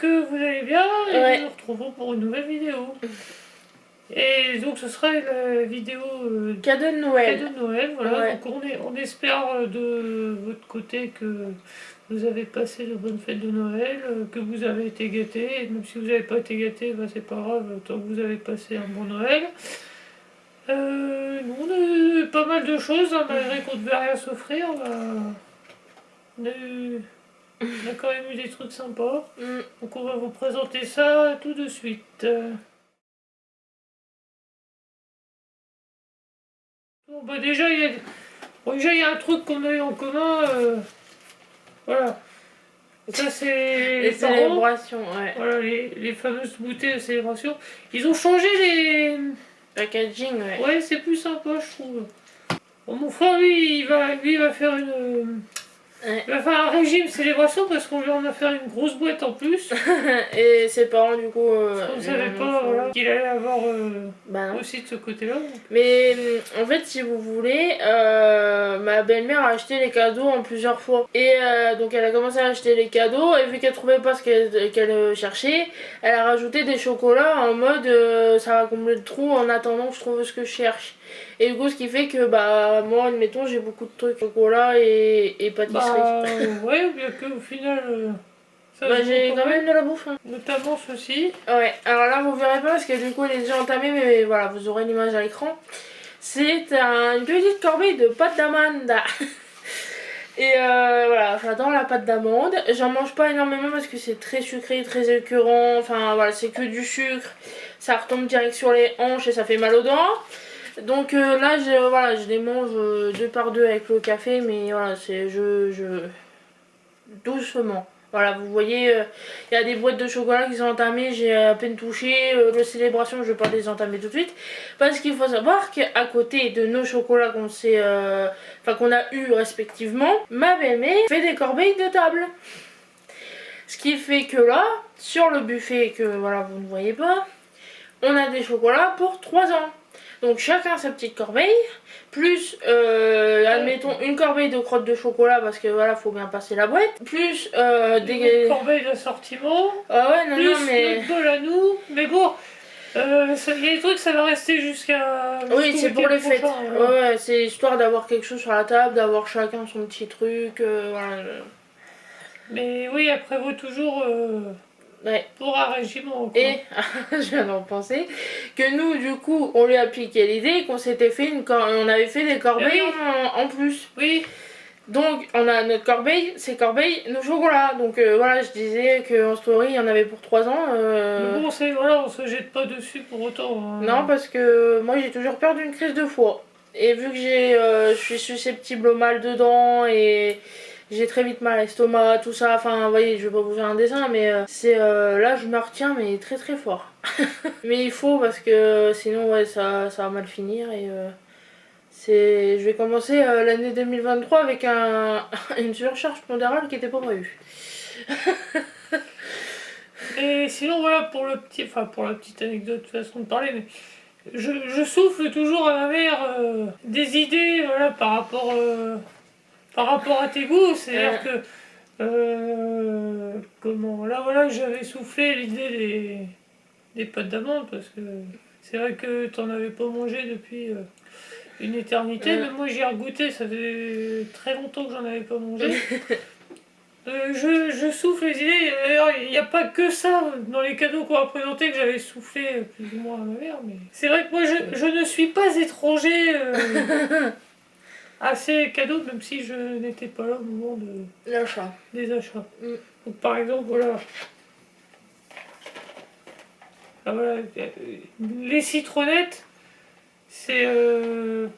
que vous allez bien et Ouais. nous nous retrouvons pour une nouvelle vidéo. Et donc ce sera une vidéo Cadeau de Noël. cadeau de Noël, voilà. Ouais. Donc on espère de votre côté que vous avez passé de bonnes fêtes de Noël, que vous avez été gâtés, et même si vous n'avez pas été gâtés, bah, c'est pas grave, tant que vous avez passé un bon Noël. Nous, on a eu pas mal de choses, hein, malgré qu'on ne devait rien s'offrir. On a quand même eu des trucs sympas. Donc on va vous présenter ça tout de suite. Bon, bah déjà, il y a un truc qu'on a eu en commun. Voilà. Ça, c'est Les parents. célébrations, ouais. Voilà, les fameuses bouteilles de célébration. Ils ont changé les... Packaging, ouais. Ouais, c'est plus sympa, je trouve. Bon, mon frère, lui, il va faire une... Ouais. Il va faire un régime célébration parce qu'on lui en a fait une grosse boîte en plus. Et ses parents, du coup... On ne savait pas voilà, qu'il allait avoir Bah non. aussi de ce côté-là. Donc. Mais en fait, si vous voulez, ma belle-mère a acheté les cadeaux en plusieurs fois. Et donc elle a commencé à acheter les cadeaux, et vu qu'elle trouvait pas ce qu'elle cherchait, elle a rajouté des chocolats en mode ça va combler le trou en attendant que je trouve ce que je cherche. Et du coup, ce qui fait que bah moi, admettons, j'ai beaucoup de trucs chocolat et pâtisserie. Bah ouais, bien qu'au final... ça Bah se j'ai voit quand même de la bouffe. Hein. Notamment ceci. Ouais, alors là vous verrez pas parce que du coup il est déjà entamé, mais voilà, vous aurez l'image à l'écran. C'est une petite corbeille de pâte d'amande. Et voilà, j'adore la pâte d'amande. J'en mange pas énormément parce que c'est très sucré, très écœurant. Enfin voilà, c'est que du sucre. Ça retombe direct sur les hanches et ça fait mal aux dents. Donc là, voilà, je les mange deux par deux avec le café, mais voilà, c'est doucement. Voilà, vous voyez, il y a des boîtes de chocolat qui sont entamées, j'ai à peine touché. Le célébration, je ne vais pas les entamer tout de suite. Parce qu'il faut savoir qu'à côté de nos chocolats qu'on a eu respectivement, ma belle-mère fait des corbeilles de table. Ce qui fait que là, sur le buffet que voilà, vous ne voyez pas, on a des chocolats pour 3 ans. Donc chacun sa petite corbeille, plus admettons une corbeille de crottes de chocolat parce que voilà, faut bien passer la boîte, plus Des corbeilles d'assortiment. Ah ouais, non, plus non, mais... notre bol à nous. Mais bon, il y a des trucs, ça va rester jusqu'à... Oui, c'est pour les fêtes. Voilà. Ouais, c'est histoire d'avoir quelque chose sur la table, d'avoir chacun son petit truc, voilà. Mais oui, après vous toujours... Ouais. Pour un régiment. Quoi. Et je viens d'en penser que nous, du coup, on lui a piqué l'idée qu'on s'était fait on avait fait des corbeilles en plus. Oui. Donc, on a notre corbeille, ces corbeilles, nos chocolats. Donc voilà, je disais qu'en story, il y en avait pour 3 ans. Mais bon, voilà, on se jette pas dessus pour autant. Hein. Non, parce que moi, j'ai toujours peur d'une crise de foie. Et vu que je suis susceptible au mal dedans et... J'ai très vite mal à l'estomac, tout ça, enfin, vous voyez, je vais pas vous faire un dessin, mais là, je me retiens, mais très très fort. Mais il faut, parce que sinon, ouais, ça va mal finir, et je vais commencer l'année 2023 avec une surcharge pondérale qui était pas prévue. Et sinon, voilà, pour la petite anecdote, façon de parler, mais je souffle toujours à ma mère des idées, voilà, par rapport à tes goûts, c'est-à-dire que là voilà, j'avais soufflé l'idée des pâtes d'amande parce que c'est vrai que t'en avais pas mangé depuis une éternité, mais moi j'y ai regoûté, ça fait très longtemps que j'en avais pas mangé. Je souffle les idées, d'ailleurs il n'y a pas que ça dans les cadeaux qu'on va présenter que j'avais soufflé plus ou moins à ma mère, mais c'est vrai que moi je ne suis pas étranger à ces cadeaux, même si je n'étais pas là au moment des achats. Donc par exemple, voilà. Ah, voilà. Les citronnettes, c'est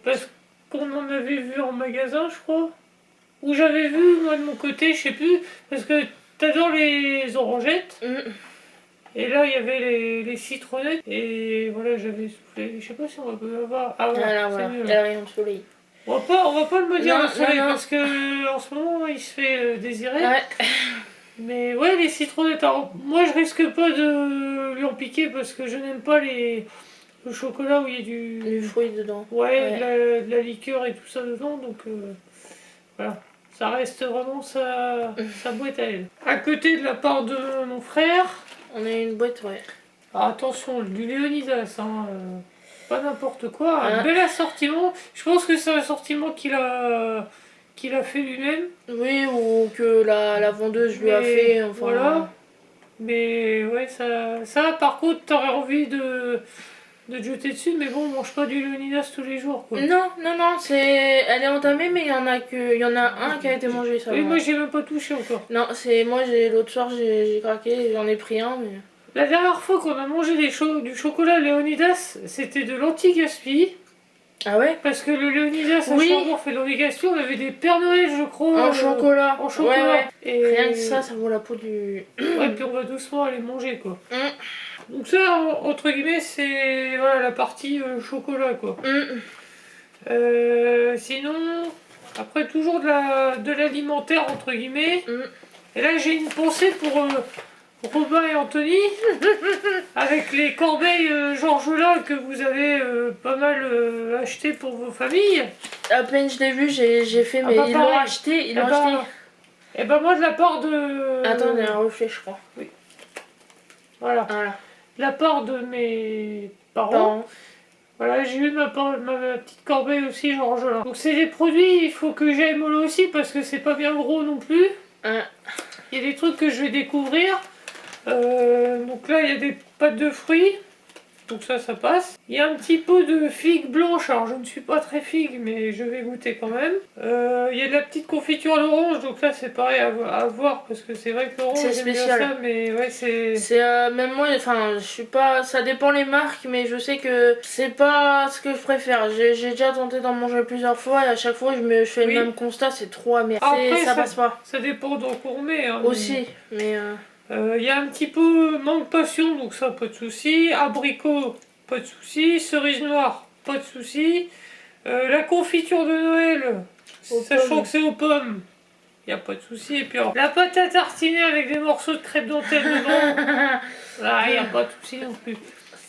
parce qu'on en avait vu en magasin, je crois. Ou j'avais vu, moi de mon côté, je sais plus, parce que t'adores les orangettes. Et là, il y avait les citronnettes. Et voilà, j'avais soufflé. Je sais pas si on va avoir. Ah voilà, voilà, c'est mieux. elle a rien de soleil. On va pas le me dire Non, le soleil non. parce que en ce moment il se fait désirer. Ouais. Mais ouais, les citronnettes. Alors, moi je risque pas de lui en piquer parce que je n'aime pas le chocolat où il y a du fruit dedans. Ouais, de la liqueur et tout ça dedans. Donc voilà. Ça reste vraiment sa boîte à elle. À côté de la part de mon frère, On a une boîte, ouais. alors attention, du Léonidas, hein, pas n'importe quoi, un Ah. bel assortiment. Je pense que c'est un assortiment qu'il a fait lui-même. Oui, ou que la vendeuse lui a Mais fait, enfin... voilà. Mais ouais, ça par contre, t'aurais envie de te jeter dessus, mais bon, on mange pas du Léonidas tous les jours, quoi. Non, non, non, elle est entamée, mais il y en a un qui a été mangé, ça Oui, va. moi j'ai même pas touché encore. Non, l'autre soir, j'ai craqué, j'en ai pris un, mais... La dernière fois qu'on a mangé du chocolat Léonidas, c'était de l'anti-gaspi. Ah ouais? Parce que le Léonidas à Oui. Cherbourg fait de l'anti-gaspi, on avait des Pères Noël, je crois. En chocolat. En chocolat. Ouais, ouais. Et... Rien que ça vaut la peau du... Ouais, puis on va doucement aller manger, quoi. Mm. Donc ça, entre guillemets, c'est voilà, la partie chocolat, quoi. Sinon, après, toujours de l'alimentaire, entre guillemets. Et là, j'ai une pensée pour Robin et Anthony, avec les corbeilles Georgelin que vous avez pas mal acheté pour vos familles. À peine je l'ai vu, j'ai fait, Ah mais bah, ils l'ont pareil. acheté, Eh ben, Et ben moi, de la part de... Attends, il y a un reflet, je crois. Voilà. Voilà. De la part de mes parents. Pardon. Voilà, j'ai eu ma petite corbeille aussi, Georgelin. Donc c'est des produits, il faut que j'aille mollo aussi, parce que c'est pas bien gros non plus. Il y a des trucs que je vais découvrir. Donc là, il y a des pâtes de fruits. Donc ça passe. Il y a un petit pot de figues blanches. Alors je ne suis pas très figue, mais je vais goûter quand même. Il y a de la petite confiture d'orange. Donc là, c'est pareil à voir, parce que c'est vrai que l'orange, C'est j'aime bien spécial. ça, mais ouais, c'est... C'est même moi, enfin, je suis pas. Ça dépend les marques, mais je sais que c'est pas ce que je préfère. J'ai déjà tenté d'en manger plusieurs fois et à chaque fois je fais Oui. le même constat, c'est trop amer. Après, Ça passe pas. Ça dépend d'en qu'on met. Hein, Aussi, mais. Il y a un petit peu mangue passion, donc ça, pas de souci. Abricot, pas de souci. Cerise noire, pas de souci. La confiture de Noël, sachant que c'est aux pommes, il n'y a pas de souci. Et puis alors, la pâte à tartiner avec des morceaux de crêpe dentelle dedans, là, il n'y a pas de souci non plus.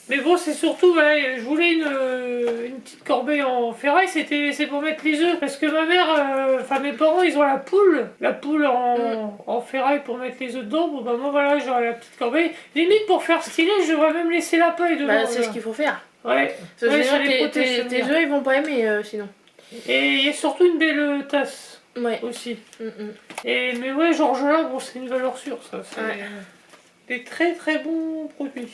Mais bon, c'est surtout, voilà, je voulais une petite corbeille en ferraille, c'est pour mettre les œufs. Parce que ma mère, enfin mes parents, ils ont la poule en ferraille pour mettre les œufs dedans. Bon bah moi voilà, j'aurai la petite corbeille. Limite pour faire stylé, je devrais même laisser la paille dedans. Bah, c'est ce qu'il faut faire. Ouais. Parce que Ouais, ça sinon, les protège, tes œufs ils vont pas aimer sinon. Et il y a surtout une belle tasse Ouais. aussi. Mais ouais, Georgelin, bon, c'est une valeur sûre, ça. C'est des très très bons produits.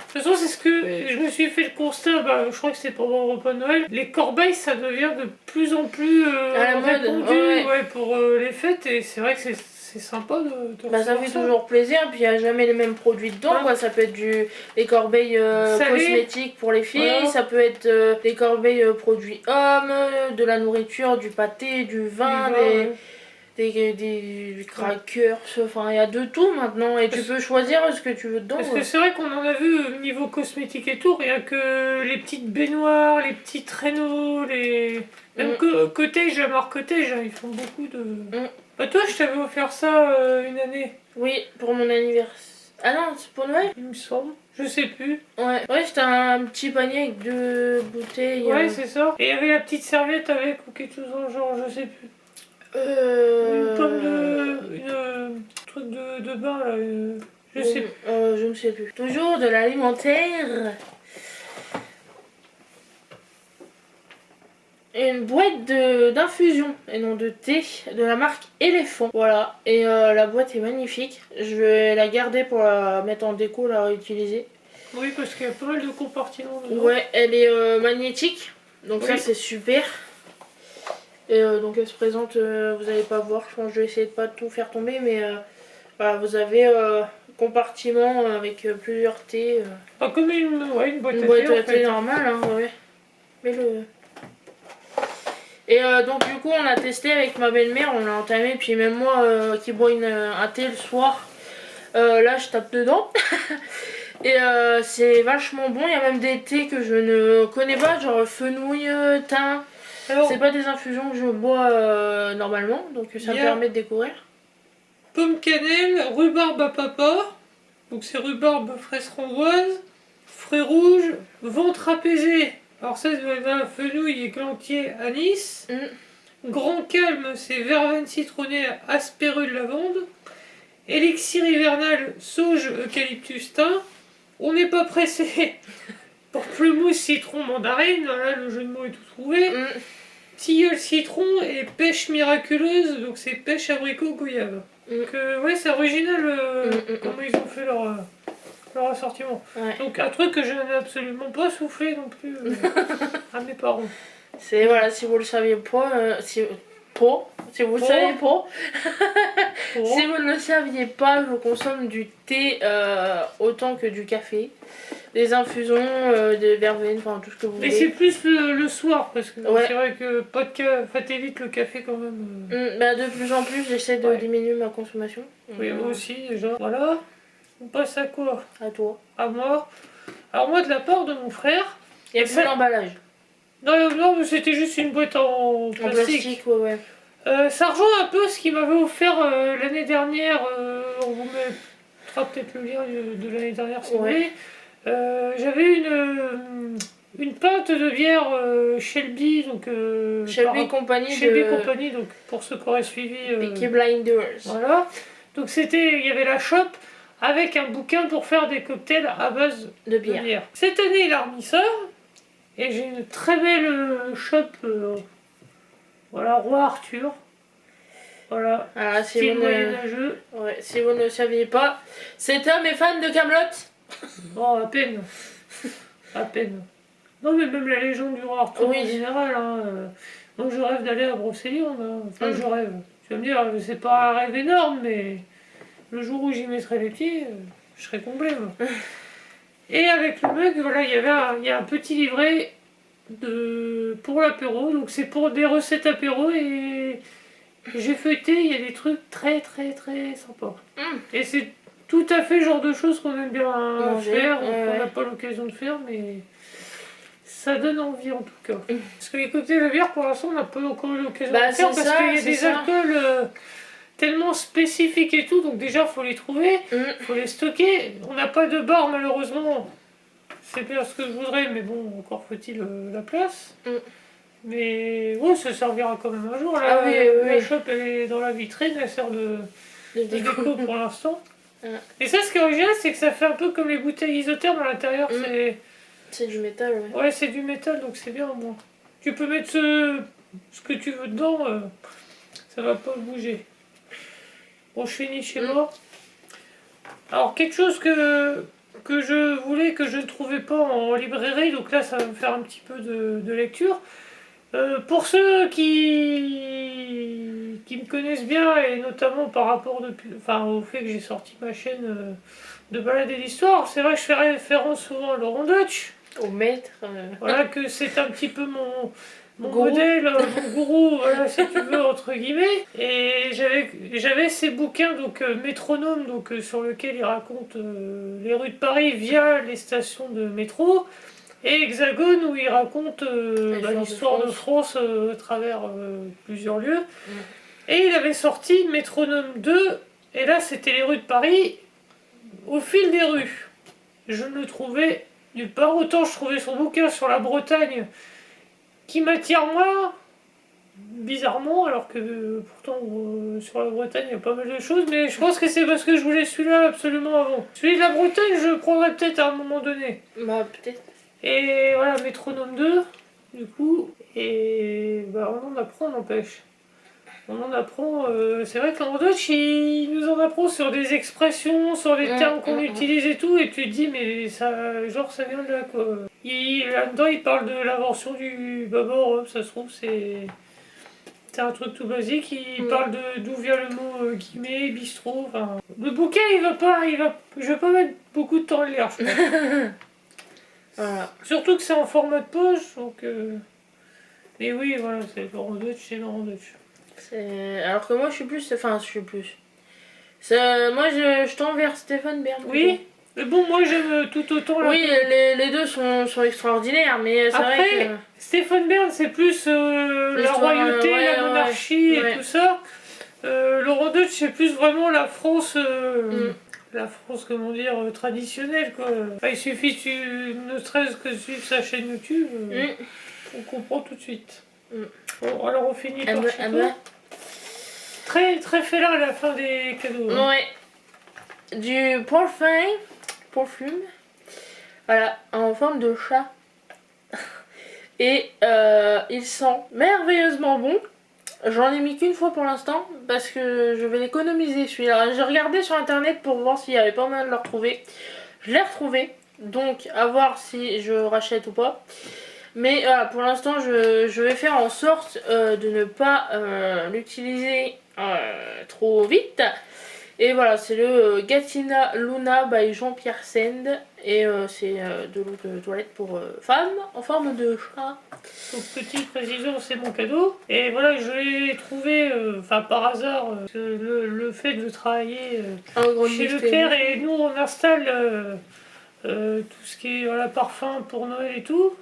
De toute façon, c'est ce que je me suis fait le constat, je crois que c'est pour mon repas de Noël. Les corbeilles, ça devient de plus en plus à la mode, répandu pour les fêtes, et c'est vrai que c'est sympa de Bah ça fait toujours plaisir, puis il n'y a jamais les mêmes produits dedans, quoi. Ça peut être des corbeilles cosmétiques pour les filles, ça peut être des corbeilles produits hommes, de la nourriture, du pâté, du vin, des crackers, enfin il y a de tout maintenant, et tu peux choisir ce que tu veux dedans. Parce que c'est vrai qu'on en a vu au niveau cosmétique et tout, rien que les petites baignoires, les petits traîneaux, même cottage, la marque cottage, hein, ils font beaucoup de... Bah toi, je t'avais offert ça une année. Oui, pour mon anniversaire. Ah non, c'est pour Noël, il me semble. Je sais plus. Ouais, c'était un petit panier avec 2 bouteilles. Ouais, c'est ça. Et il y avait la petite serviette avec ou quelque chose dans le genre, je sais plus. Une pomme une truc de bain là. Je sais plus. Je ne sais plus. Toujours de l'alimentaire. Une boîte d'infusion et non de thé de la marque Éléphant. Voilà, et la boîte est magnifique. Je vais la garder pour la mettre en déco, la réutiliser. Oui, parce qu'il y a pas mal de compartiments dedans. Ouais, elle est magnétique, donc ça c'est super. Et donc elle se présente, vous allez pas voir, je pense que je vais essayer de pas tout faire tomber, mais voilà, vous avez compartiment avec plusieurs thés. Pas comme une boîte à thé normale, hein, ouais. Mais Et donc du coup on a testé avec ma belle-mère, on l'a entamé, puis même moi qui bois un thé le soir, là je tape dedans. Et c'est vachement bon, il y a même des thés que je ne connais pas, genre fenouil, thym. C'est pas des infusions que je bois normalement, donc ça me permet de découvrir. Pomme cannelle, rhubarbe à papa, donc c'est rhubarbe fraise framboise, fruits rouges, ventre apaisé. Alors ça, fenouil, éclantier, anis. Grand Calme, c'est verveine citronnée, aspérule lavande. Élixir hivernal, sauge, eucalyptus, thym. On n'est pas pressé. Pamplemousse, citron, mandarine. Voilà, le jeu de mots est tout trouvé. Tilleul, citron et pêche miraculeuse. Donc c'est pêche, abricot, goyave. Donc ouais, c'est original comment ils ont fait leur assortiment. Ouais. Donc un truc que je n'ai absolument pas soufflé non plus à mes parents. C'est voilà, si vous le saviez pas, si vous le saviez pas, si vous ne le saviez pas, je consomme du thé autant que du café, des infusions, des verveines, enfin tout ce que vous Mais voulez. c'est plus le soir parce que Ouais. c'est vrai que pas de café, enfin t'évites le café quand même. Bah, de plus en plus, j'essaie de Ouais. diminuer ma consommation. Oui, moi aussi déjà. Voilà. On passe à quoi? À toi. À moi. Alors moi de la part de mon frère. Il y a Ça- plus l'emballage. Non, mais c'était juste une boîte en En plastique. plastique, ouais. Ça rejoint un peu ce qu'il m'avait offert l'année dernière. On vous mettra peut-être le lien de l'année dernière si vous Ouais. voulez. J'avais une pinte de bière Shelby, donc Shelby Company Shelby de Company, donc pour ceux qui auraient suivi. Peaky Blinders. Voilà. Donc il y avait la shop avec un bouquin pour faire des cocktails à base De de bière. bière. Cette année, il a remis ça. Et j'ai une très belle shop. Voilà, Roi Arthur. Voilà. Alors, si Style vous, ne... moyenâgeux. ouais, si vous ne saviez pas, cet homme est fan de Kaamelott. Bon, à peine. À peine. Non, mais même la légende du Roi Arthur Oui. en général. Hein, moi, je rêve d'aller à Brocéliande. Hein. Enfin, je rêve. Tu vas me dire, c'est pas un rêve énorme, mais le jour où j'y mettrai les pieds, je serai comblé. Moi. Et avec le mug, voilà, il y a un petit livret pour l'apéro. Donc, c'est pour des recettes apéro et j'ai feuilleté, il y a des trucs très très très sympas. Et c'est tout à fait le genre de choses qu'on aime bien Manger, faire, ou ouais, qu'on n'a ouais. pas l'occasion de faire, mais ça donne envie en tout cas. Parce que les cocktails de bière, pour l'instant, on n'a pas encore eu l'occasion Bah, de faire, c'est parce ça, qu'il y a c'est des ça. alcools tellement spécifiques et tout, donc déjà, il faut les trouver, il faut les stocker. On n'a pas de bar, malheureusement. C'est bien ce que je voudrais, mais bon, encore faut-il la place. Mais ouais, ça servira quand même un jour. Là, Ah oui, la oui. shop, elle est dans la vitrine, elle sert de De déco pour l'instant. Ouais. Et ça, ce qui est original, c'est que ça fait un peu comme les bouteilles isothermes à l'intérieur. C'est du métal, ouais. Ouais, c'est du métal, donc c'est bien au moins. Tu peux mettre ce que tu veux dedans, ça va pas bouger. Bon, je finis chez moi. Alors, quelque chose que je voulais, que je ne trouvais pas en librairie, donc là, ça va me faire un petit peu de lecture. Pour ceux qui me connaissent bien, et notamment par rapport au fait que j'ai sorti ma chaîne de balade et d'histoire, c'est vrai que je fais référence souvent à Laurent Deutsch. Au maître. Voilà, que c'est un petit peu mon Gourou. modèle, mon gourou, voilà, si tu veux, entre guillemets. Et j'avais ces bouquins, donc Métronome, donc, sur lequel il raconte les rues de Paris via les stations de métro. Et Hexagone où il raconte l'histoire de France à travers plusieurs lieux. Et il avait sorti Métronome 2, et là c'était les rues de Paris au fil des rues. Je ne le trouvais nulle part. Autant je trouvais son bouquin sur la Bretagne qui m'attire moins, bizarrement, alors que pourtant sur la Bretagne il y a pas mal de choses, mais je pense que c'est parce que je voulais celui-là absolument avant. Celui de la Bretagne je le prendrais peut-être à un moment donné. Bah, peut-être. Et voilà, Métronome 2, du coup, et bah, on en apprend, n'empêche. On en apprend, c'est vrai qu'en Deutsch, il nous en apprend sur des expressions, sur les termes qu'on utilise et tout, et tu te dis, mais ça, genre, ça vient de là, quoi. Là-dedans, il parle de l'invention du bâbord, ça se trouve, c'est un truc tout basique, il parle d'où vient le mot guillemets, bistrot, enfin... Le bouquin, je vais pas mettre beaucoup de temps à le lire, je pense. Voilà. Surtout que c'est en format de poche, donc... Mais oui, voilà, c'est Laurent Deutsch, c'est Laurent Deutsch. Alors que moi, je suis plus... Enfin, je suis plus... Moi, je tends vers Stéphane Bern. Oui, mais bon, moi j'aime tout autant... Oui, les deux sont extraordinaires, mais c'est vrai Après, que... Stéphane Bern, c'est plus la L'histoire, royauté, la monarchie et ouais. tout ça. Laurent Deutsch, c'est plus vraiment la France... La France, comment dire, traditionnelle, quoi. Enfin, il suffit, ne serait-ce que de suivre sa chaîne YouTube, on comprend tout de suite. Bon, alors on finit par me- Chico. elle me- Très, très félin à la fin des cadeaux. Hein. Ouais. Du parfum. Voilà, en forme de chat. Et il sent merveilleusement bon. J'en ai mis qu'une fois pour l'instant parce que je vais l'économiser celui-là. J'ai regardé sur internet pour voir s'il y avait pas mal de le retrouver. Je l'ai retrouvé, donc à voir si je rachète ou pas. Mais voilà, pour l'instant je vais faire en sorte de ne pas l'utiliser trop vite. Et voilà, c'est le Gatina Luna by Jean-Pierre Send. Et c'est de l'eau de toilette pour femmes en forme de chat. Donc petite précision, c'est mon cadeau. Et voilà, je l'ai trouvé, enfin par hasard, le fait de travailler Un gros chez liste. Leclerc et nous on installe tout ce qui est voilà, parfum pour Noël et tout.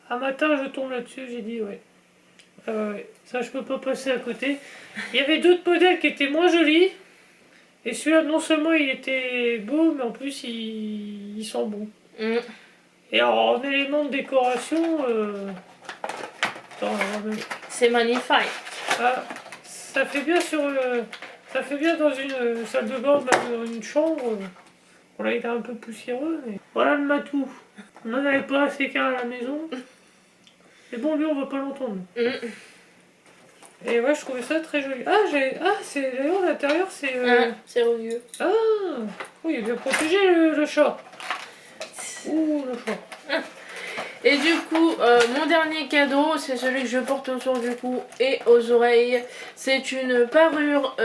Un matin je tombe là-dessus, j'ai dit ouais. Ouais. Ça je peux pas passer à côté. Il y avait d'autres modèles qui étaient moins jolis. Et celui-là non seulement il était beau, mais en plus il sent bon. Mm. Et alors, en élément de décoration, attends, C'est magnifique. ah, ça fait bien ça fait bien dans une salle de bain, même dans une chambre. Bon là il est un peu poussiéreux, mais voilà le matou. On n'en avait pas assez qu'un à la maison. Mais bon, lui on va pas l'entendre. Mm. Et ouais, je trouvais ça très joli. C'est d'ailleurs l'intérieur, c'est. C'est rugueux. Ah, oui, il est bien protégé le chat. Ouh, le chat. Et du coup, mon dernier cadeau, c'est celui que je porte autour du cou et aux oreilles. C'est une parure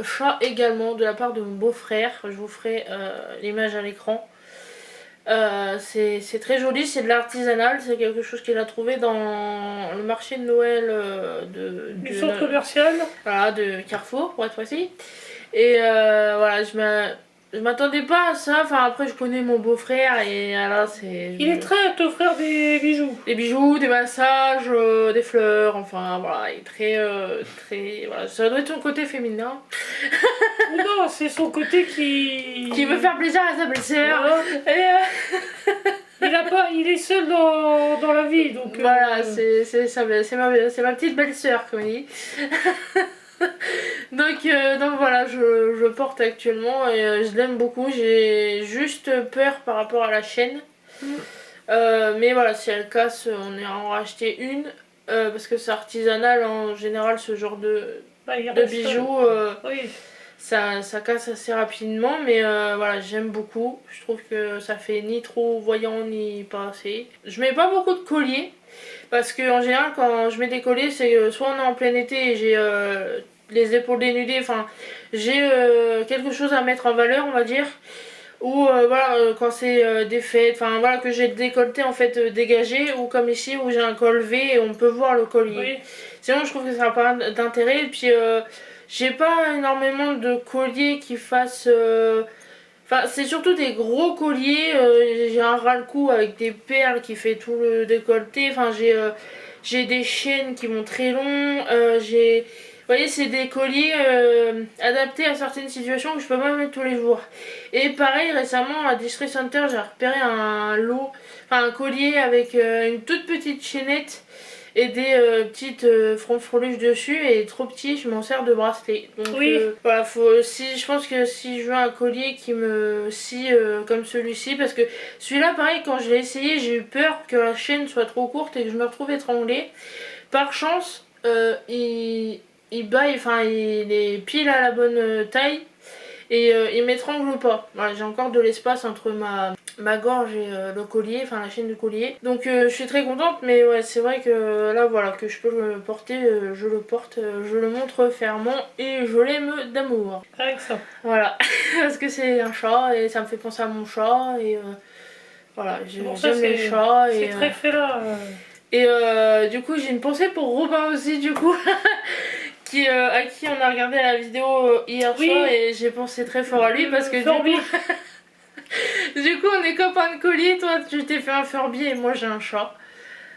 chat également de la part de mon beau-frère. Je vous ferai l'image à l'écran. C'est très joli, c'est de l'artisanal, c'est quelque chose qu'il a trouvé dans le marché de Noël Du centre commercial. Voilà, de Carrefour pour être précis. Et voilà, je m'attendais pas à ça. Enfin, après, je connais mon beau-frère et là, c'est. Il est très à t'offrir des bijoux. Des bijoux, des massages, des fleurs, enfin voilà, il est très. Voilà, ça doit être son côté féminin. Non, c'est son côté qui. Qui veut faire plaisir à sa belle-sœur. Voilà. Et il est seul dans la vie, donc. voilà, c'est ma petite belle-sœur, comme il dit. donc voilà, je porte actuellement et je l'aime beaucoup. J'ai juste peur par rapport à la chaîne. Mais voilà, si elle casse, on ira en racheter une. Parce que c'est artisanal en général, ce genre de bijoux. Oui. Ça casse assez rapidement, mais voilà, j'aime beaucoup. Je trouve que ça fait ni trop voyant ni pas assez. Je mets pas beaucoup de colliers. Parce que en général, quand je mets des colliers, c'est soit on est en plein été et j'ai les épaules dénudées, enfin, j'ai quelque chose à mettre en valeur, on va dire. Ou voilà, quand c'est des fêtes, enfin voilà, que j'ai le décolleté en fait dégagé, ou comme ici où j'ai un col V et on peut voir le collier. Oui. Sinon, je trouve que ça n'a pas d'intérêt. Et puis, j'ai pas énormément de colliers qui fassent. Enfin, c'est surtout des gros colliers. J'ai un ras-le-cou avec des perles qui fait tout le décolleté. Enfin, j'ai des chaînes qui vont très long. Vous voyez, c'est des colliers adaptés à certaines situations que je peux pas mettre tous les jours. Et pareil, récemment à District Center, j'ai repéré un collier avec une toute petite chaînette et des petites front-freluches dessus, et trop petit, je m'en sers de bracelet. Donc Oui. voilà, je pense que si je veux un collier qui me scie comme celui-ci, parce que celui-là pareil, quand je l'ai essayé, j'ai eu peur que la chaîne soit trop courte et que je me retrouve étranglée. Par chance, il baille, enfin il est pile à la bonne taille et il m'étrangle pas. Voilà, j'ai encore de l'espace entre ma gorge et le collier, enfin la chaîne du collier. Donc je suis très contente, mais ouais, c'est vrai que là voilà, que je peux le porter, je le porte, je le montre fièrement et je l'aime d'amour. Avec ça. Voilà, parce que c'est un chat et ça me fait penser à mon chat et voilà, j'aime les chats. C'est très félin. Et du coup, j'ai une pensée pour Robin aussi, du coup. À qui on a regardé la vidéo hier soir, et j'ai pensé très fort à lui parce que du coup on est copains de collier. Toi tu t'es fait un Furby et moi j'ai un chat,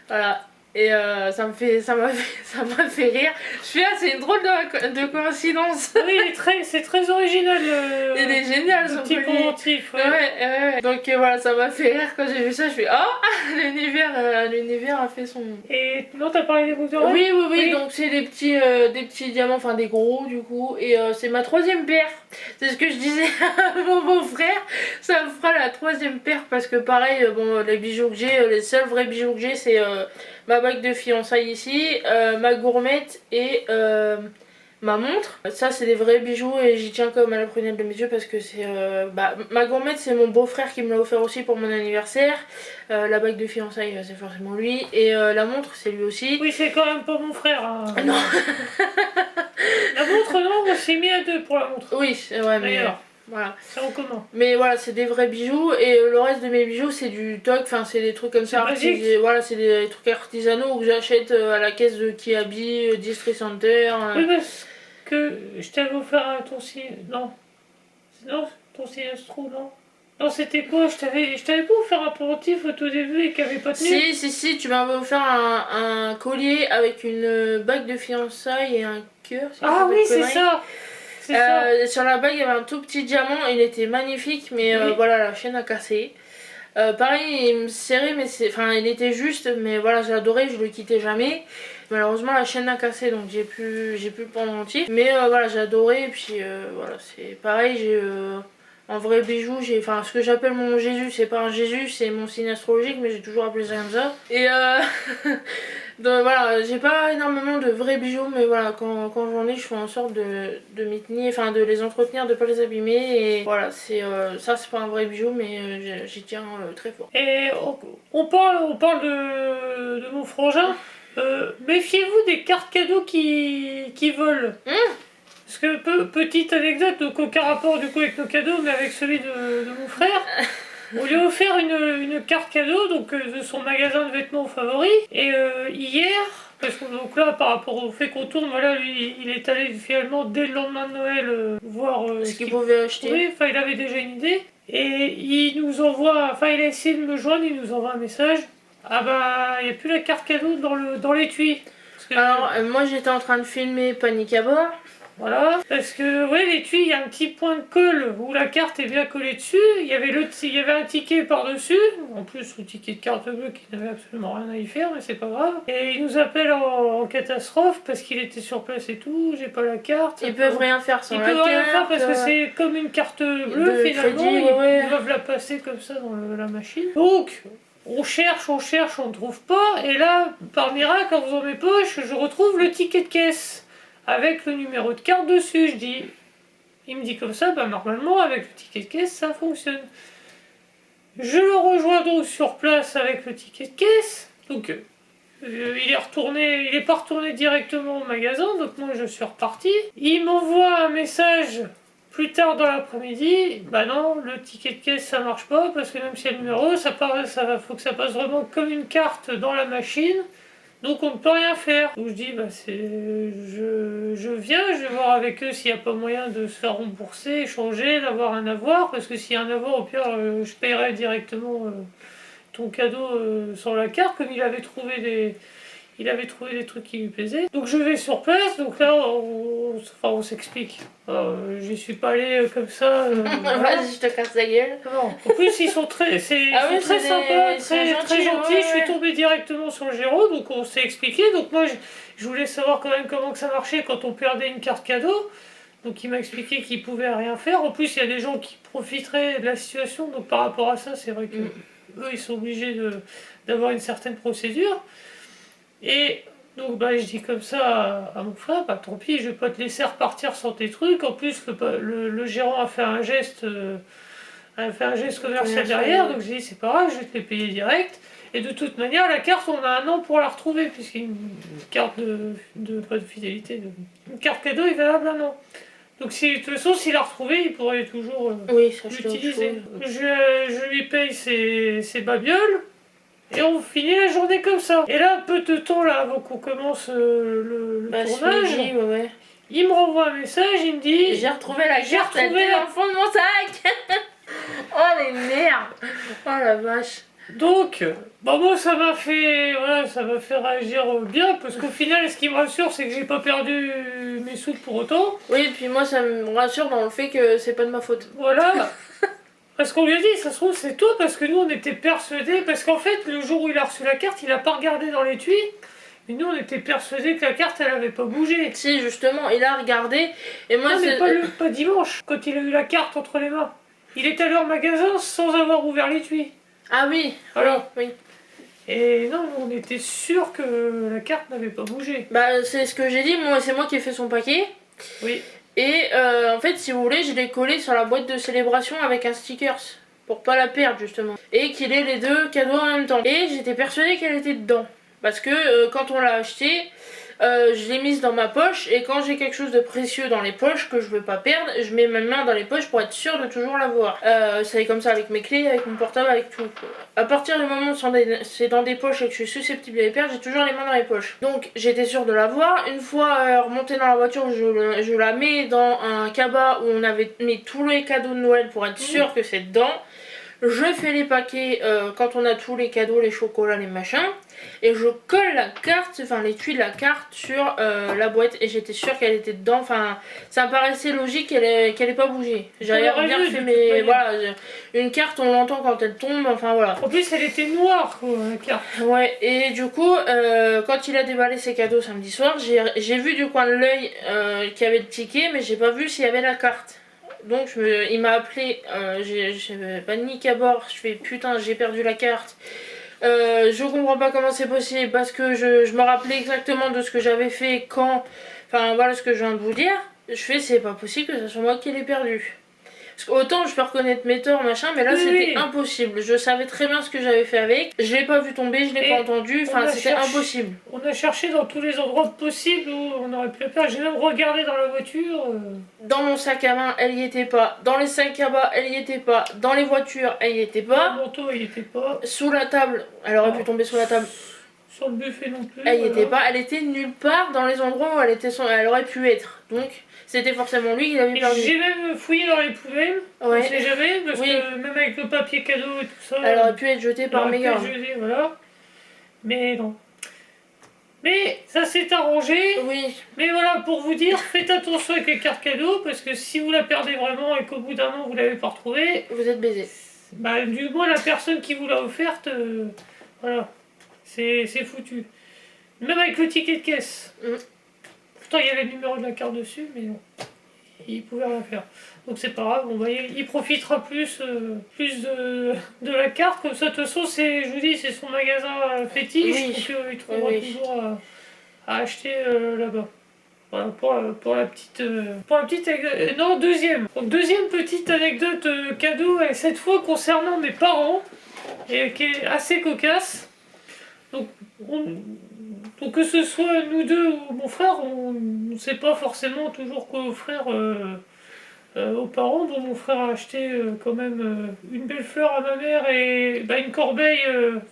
voilà. Et ça m'a fait rire. Je suis là, c'est une drôle de coïncidence. Oui, c'est très original. Il est génial le son petit collier. pendentif. Ouais. Ouais. Donc voilà, ça m'a fait rire quand j'ai vu ça. Je fais oh, l'univers a fait son. Et non, t'as parlé des boucles d'oreilles? Oui, donc c'est des petits diamants, enfin des gros du coup. Et c'est ma 3e paire. C'est ce que je disais à mon beau-frère. Ça me fera la 3e paire parce que pareil, bon, les bijoux que j'ai, les seuls vrais bijoux que j'ai, c'est ma bague de fiançailles ici, ma gourmette et ma montre. Ça c'est des vrais bijoux et j'y tiens comme à la prunelle de mes yeux parce que c'est ma gourmette, c'est mon beau-frère qui me l'a offert aussi pour mon anniversaire. La bague de fiançailles, c'est forcément lui, et la montre c'est lui aussi. Oui, c'est quand même pas mon frère. Hein. Non. La montre, non, on s'est mis à 2 pour la montre. Oui, ouais, mais D'ailleurs. voilà. C'est en commun. Mais voilà, c'est des vrais bijoux et le reste de mes bijoux c'est du toc, enfin c'est des trucs comme ça. Basique. Voilà, c'est des trucs artisanaux que j'achète à la caisse de Kiabi, District Center. Oui, parce que je t'avais offert ton signe. Non. Non, ton signe astro, non. Non, c'était quoi? Je t'avais pas offert un pendentif au tout début et qui avait pas tenu. Si, tu m'avais offert un collier avec une bague de fiançailles et un cœur. Si Ah oui, c'est conneries. ça. C'est ça. Sur la bague, il y avait un tout petit diamant, il était magnifique, mais Oui. voilà, la chaîne a cassé. Pareil, il me serrait, mais il était juste, mais voilà, j'ai adoré, je le quittais jamais. Malheureusement, la chaîne a cassé, donc j'ai plus le pendentif. Mais voilà, j'ai adoré, et puis voilà, c'est pareil, j'ai un vrai bijou, enfin, ce que j'appelle mon Jésus, c'est pas un Jésus, c'est mon signe astrologique, mais j'ai toujours appelé ça comme ça. Et donc voilà, j'ai pas énormément de vrais bijoux, mais voilà, quand j'en ai, je fais en sorte de m'y tenir, enfin de les entretenir, de pas les abîmer. Et voilà, ça c'est pas un vrai bijou, mais j'y tiens très fort. Et on parle de mon frangin. Méfiez-vous des cartes cadeaux qui volent. Parce que, petite anecdote, donc aucun rapport du coup avec nos cadeaux, mais avec celui de mon frère. On lui a offert une carte cadeau donc de son magasin de vêtements favori. Et hier, parce que donc là par rapport au fait qu'on tourne, voilà, lui il est allé finalement dès le lendemain de Noël voir Ce qu'il pouvait acheter. Oui, enfin il avait déjà une idée. Et il nous envoie, enfin il a essayé de me joindre, il nous envoie un message. Ah bah il n'y a plus la carte cadeau dans l'étui. Alors moi j'étais en train de filmer Panique à bord. Voilà, parce que ouais, l'étui, il y a un petit point de colle où la carte est bien collée dessus. Il y avait un ticket par-dessus, en plus le ticket de carte bleue qui n'avait absolument rien à y faire, mais c'est pas grave. Et il nous appelle en catastrophe parce qu'il était sur place et tout, j'ai pas la carte. Ils peuvent rien faire sans la carte. Ils peuvent rien faire parce que c'est comme une carte bleue finalement, crédit, ils doivent la passer comme ça dans la machine. Donc, on cherche, on ne trouve pas, et là, par miracle, en faisant mes poches, je retrouve le ticket de caisse. Avec le numéro de carte dessus, il me dit comme ça, bah normalement avec le ticket de caisse ça fonctionne. Je le rejoins donc sur place avec le ticket de caisse, donc il est pas retourné directement au magasin, donc moi je suis reparti. Il m'envoie un message plus tard dans l'après-midi, bah non, le ticket de caisse ça marche pas, parce que même si il y a le numéro, faut que ça passe vraiment comme une carte dans la machine. Donc on ne peut rien faire. Donc je dis, bah je viens, je vais voir avec eux s'il n'y a pas moyen de se faire rembourser, échanger, d'avoir un avoir, parce que s'il y a un avoir, au pire, je paierai directement ton cadeau sans la carte, comme il avait trouvé des trucs qui lui plaisaient. Donc je vais sur place, donc là on s'explique. J'y suis pas allée comme ça. Voilà. Vas-y, je te casse la gueule. Non. En plus ils sont très sympas, très gentils. Ouais. Je suis tombée directement sur le Géro, donc on s'est expliqué. Donc moi je voulais savoir quand même comment que ça marchait quand on perdait une carte cadeau. Donc il m'a expliqué qu'il pouvait rien faire. En plus il y a des gens qui profiteraient de la situation. Donc par rapport à ça, c'est vrai que eux ils sont obligés d'avoir une certaine procédure. Et donc bah, je dis comme ça à mon frère, bah tant pis, je vais pas te laisser repartir sans tes trucs. En plus le gérant a fait un geste commercial derrière, donc j'ai dit c'est pas grave, je vais te les payer direct. Et de toute manière, la carte, on a un an pour la retrouver, puisqu'une carte pas de fidélité, une carte cadeau est valable un an. Donc de toute façon, s'il l'a retrouvée, il pourrait toujours l'utiliser. Je lui paye ses babioles. Et on finit la journée comme ça. Et là, peu de temps là, avant qu'on commence le tournage, il me renvoie un message, il me dit... J'ai retrouvé la carte, elle était dans le fond de mon sac. Oh les merdes. Oh la vache. Donc, bah moi ça m'a fait, voilà, ça m'a fait réagir bien, parce qu'au final, ce qui me rassure, c'est que j'ai pas perdu mes sous pour autant. Oui, et puis moi, ça me rassure dans le fait que c'est pas de ma faute. Voilà. Parce qu'on lui a dit, ça se trouve, c'est toi, parce que nous, on était persuadés, parce qu'en fait, le jour où il a reçu la carte, il a pas regardé dans l'étui, mais nous, on était persuadés que la carte, elle avait pas bougé. Si, justement, il a regardé, et moi, Non, mais c'est... pas dimanche, quand il a eu la carte entre les mains. Il est allé en magasin sans avoir ouvert l'étui. Ah oui, Voilà. oui, oui. Et non, on était sûr que la carte n'avait pas bougé. Bah, c'est ce que j'ai dit, moi, c'est moi qui ai fait son paquet. Oui. Et en fait, si vous voulez, je l'ai collé sur la boîte de célébration avec un stickers. Pour pas la perdre, justement. Et qu'il ait les deux cadeaux en même temps. Et j'étais persuadée qu'elle était dedans. Parce que quand on l'a acheté, je l'ai mise dans ma poche. Et quand j'ai quelque chose de précieux dans les poches que je veux pas perdre, je mets ma main dans les poches pour être sûre de toujours l'avoir. C'est comme ça avec mes clés, avec mon portable, avec tout. À partir du moment où c'est dans des poches et que je suis susceptible de les perdre, j'ai toujours les mains dans les poches. Donc j'étais sûre de l'avoir. Une fois remontée dans la voiture, je la mets dans un cabas où on avait mis tous les cadeaux de Noël pour être sûre que c'est dedans. Je fais les paquets quand on a tous les cadeaux, les chocolats, les machins. Et je colle la carte, enfin l'étui de la carte sur la boîte. Et j'étais sûre qu'elle était dedans. Enfin, ça me paraissait logique qu'elle ait pas bougé. J'avais bien fait mes... Voilà, une carte, on l'entend quand elle tombe. Enfin voilà. En plus, elle était noire, quoi, la carte. Ouais, et du coup, quand il a déballé ses cadeaux samedi soir, j'ai vu du coin de l'œil qu'il y avait le ticket, mais j'ai pas vu s'il y avait la carte. Donc il m'a appelé, j'ai panique à bord, je fais putain j'ai perdu la carte. Je comprends pas comment c'est possible parce que je me rappelais exactement de ce que j'avais fait quand, enfin voilà ce que je viens de vous dire. Je fais c'est pas possible que ce soit moi qui l'ai perdu. Parce qu'autant je peux reconnaître mes torts machin, mais là Oui, c'était oui. impossible. Je savais très bien ce que j'avais fait avec, je l'ai pas vu tomber, je l'ai Et pas entendu, enfin c'était impossible. On a cherché dans tous les endroits possibles où on aurait pu la faire. J'ai même regardé dans la voiture. Dans mon sac à main, elle y était pas. Dans les sacs à bas, elle y était pas. Dans les voitures, elle y était Dans pas. le manteau, il était pas. Sous la table, elle aurait pu tomber sous la table. Sur le buffet non plus. Elle y voilà. était pas. Elle était nulle part dans les endroits où elle aurait pu être. Donc, c'était forcément lui qui l'avait Et perdu. j'ai même fouillé dans les poubelles. On Ouais. sait jamais, parce Oui. que même avec le papier cadeau et tout ça. Elle aurait pu être jetée par mes gars. Voilà. Mais non. Mais ça s'est arrangé. Oui. Mais voilà, pour vous dire, faites attention avec les cartes cadeaux, parce que si vous la perdez vraiment et qu'au bout d'un an vous l'avez pas retrouvée, Vous êtes baisé. bah du moins la personne qui vous l'a offerte, voilà, c'est foutu. Même avec le ticket de caisse. Pourtant il y avait le numéro de la carte dessus, mais non. Il pouvait rien faire. Donc c'est pas grave, il profitera plus de la carte, comme ça de toute façon c'est, je vous dis, c'est son magasin fétiche, Oui. donc il trouvera Oui. toujours à acheter là-bas. Voilà, pour la petite anecdote. Non, deuxième. Donc, deuxième petite anecdote cadeau, et cette fois concernant mes parents, et qui est assez cocasse. Donc, donc que ce soit nous deux ou mon frère, on ne sait pas forcément toujours quoi offrir aux parents. Donc mon frère a acheté quand même une belle fleur à ma mère et bah, une corbeille,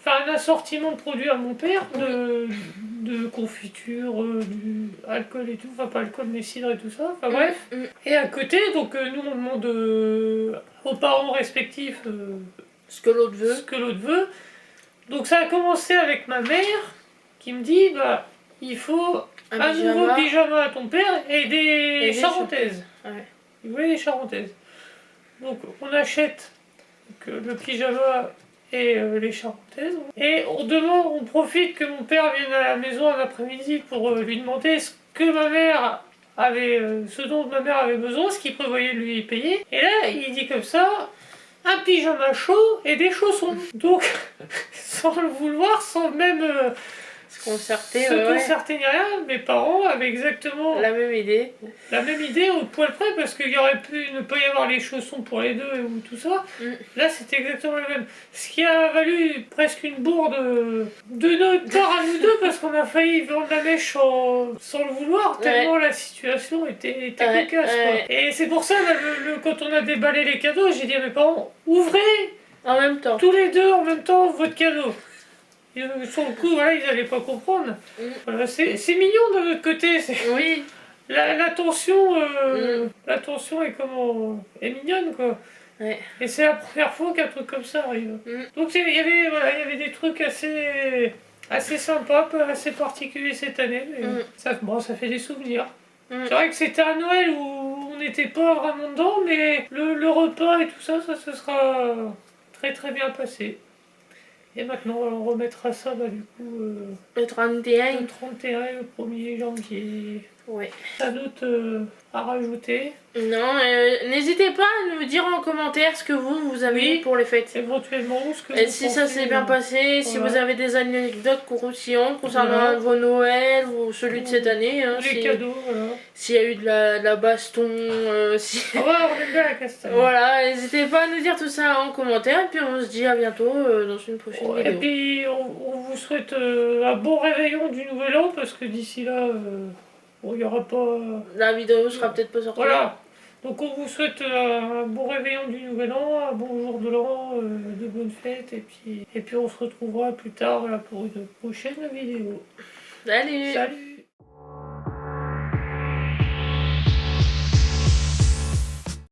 enfin un assortiment de produits à mon père, de confiture, du alcool et tout, enfin pas alcool mais cidre et tout ça, enfin bref. Et à côté, donc nous on demande aux parents respectifs Ce que l'autre veut. ce que l'autre veut. Donc ça a commencé avec ma mère qui me dit bah il faut un nouveau pyjama à ton père et des charentaises. Ouais. Il voulait des charentaises. Donc on achète le pyjama et les charentaises. Et on profite que mon père vienne à la maison un après-midi pour lui demander ce que ma mère avait, ce dont ma mère avait besoin, ce qu'il prévoyait de lui payer. Et là, il dit comme ça, un pyjama chaud et des chaussons. Donc, sans le vouloir, sans même Se concerter, se concerter ni rien, mes parents avaient exactement la même idée. la même idée au poil près, parce qu'il y aurait pu ne pas y avoir les chaussons pour les deux ou tout ça. Là, c'était exactement le même. Ce qui a valu presque une bourde de notre part à nous deux, parce qu'on a failli vendre la mèche sans le vouloir, tellement la situation était cocasse. Quoi. Et c'est pour ça, là, quand on a déballé les cadeaux, j'ai dit à mes parents, ouvrez En même temps. tous les deux en même temps votre cadeau. Et, sur le coup, voilà, ils n'allaient pas comprendre. Voilà, c'est mignon de notre côté. Oui. La tension est mignonne quoi. Ouais. Et c'est la première fois qu'un truc comme ça arrive. Donc il y avait, voilà, il y avait des trucs assez sympas, assez particuliers cette année. Mais bon, ça fait des souvenirs. C'est vrai que c'était un Noël où on n'était pas vraiment dedans, mais le repas et tout ça, ça se sera très très bien passé. Et maintenant, on remettra ça, bah, du coup, Le 31. le 31 et le 1er janvier. Ouais. T'as d'autres à rajouter? Non, n'hésitez pas à nous dire en commentaire ce que vous avez Oui. eu pour les fêtes. Éventuellement, ce que Et vous si ça pensez, s'est bien passé, si voilà. vous avez des anecdotes croustillantes concernant Voilà. vos Noëls ou celui de cette année, hein, Les cadeaux, voilà. s'il y a eu de la baston, si... Ah ouais, on aime bien la castagne. Voilà, n'hésitez pas à nous dire tout ça en commentaire, et puis on se dit à bientôt dans une prochaine Et vidéo. puis, on vous souhaite un bon réveillon du Nouvel An, parce que d'ici là, bon, il n'y aura pas... La vidéo sera peut-être pas sortie. Voilà. Donc on vous souhaite un bon réveillon du Nouvel An, un bon jour de l'an, de bonnes fêtes, et puis on se retrouvera plus tard là, pour une prochaine vidéo. Salut. Salut!